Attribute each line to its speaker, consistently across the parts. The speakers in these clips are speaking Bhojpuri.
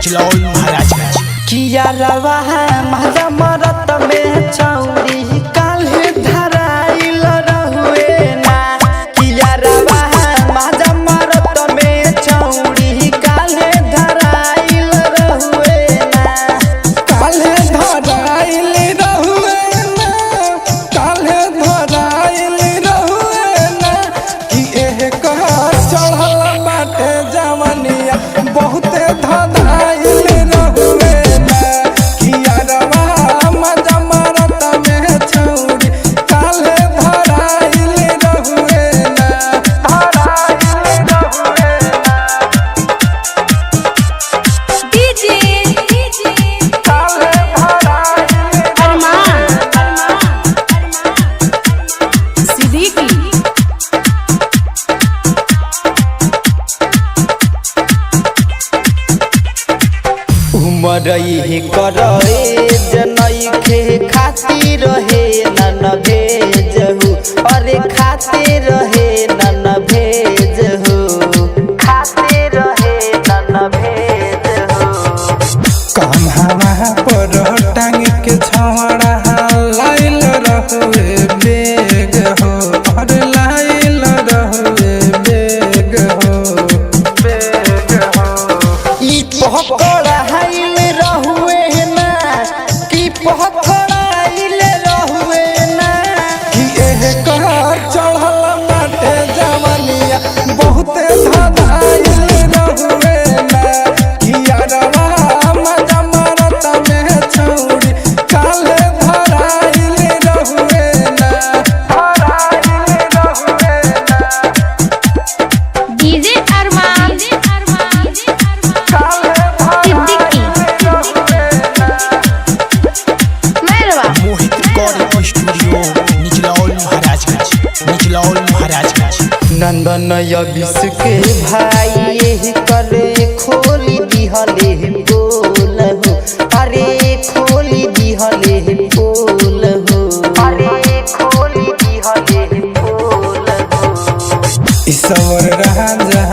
Speaker 1: निचलौल महाराजगंज।
Speaker 2: किया रवा महजा मरत में चौड़ी काल्हे धराइल रहुए ना। किया रवा महजा मरत में चौड़ी काल्हे धराइल रहुए ना।
Speaker 3: काल्हे धराइल रहुए ना, काल्हे धराइल रहुए ना। कि एह कहर चढ़ल बाटे जवनिया बहुते धराइल रहुए ना। किया रवा मजा मरत में छौरी काल्हे धराइल रहुए ना, धराइल रहुए ना।
Speaker 4: डीजे
Speaker 3: काल्हे धराइल
Speaker 4: अरमान सिद्दीकी
Speaker 2: उमर ही करे जनैखे खाती रहे नन भेजहु। अरे खाते रहे नन भेजहु, खाते रहे नन भेजहु।
Speaker 3: कन्हवा पर टांग के छवड़ा लाइल रहुए बेग हो। अरे लाइल रहुए बेग हो, बेग हो।
Speaker 2: ई पकड़ाइल रहुए ना, की पकड़ाइल रहुए ना।
Speaker 3: कि एह कहर चढ़ल बाटे जवनिया बहुते धराइल रहुए ना। किया रवा मजा मरत में छौरी काल्हे धराइल रहुए ना, धराइल रहुए ना।
Speaker 4: डीजे अरमान
Speaker 3: काल्हे
Speaker 4: सिद्दीकी मेरवा
Speaker 1: मोहित रिकॉर्डिंग स्टूडियो निचलौल महाराजगंज, निचलौल महाराजगंज।
Speaker 2: नंदन यबिस के भाई यही करे खोली दिहले बोलहु। अरे खोली दिहले बोलहु, अरे खोली दिहले बोलहु।
Speaker 3: ईश्वर राजा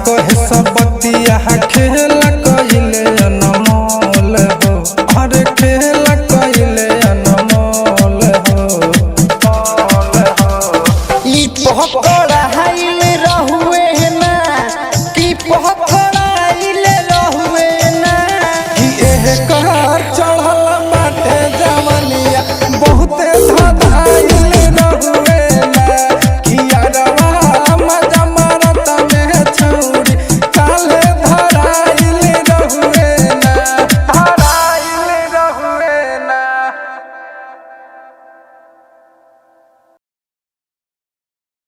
Speaker 3: कहे सबतिया खेल कइले अनमोल हो। अरे खेल कइले अनमोल हो, मोल हो।
Speaker 2: ई पकड़ाइल रहुए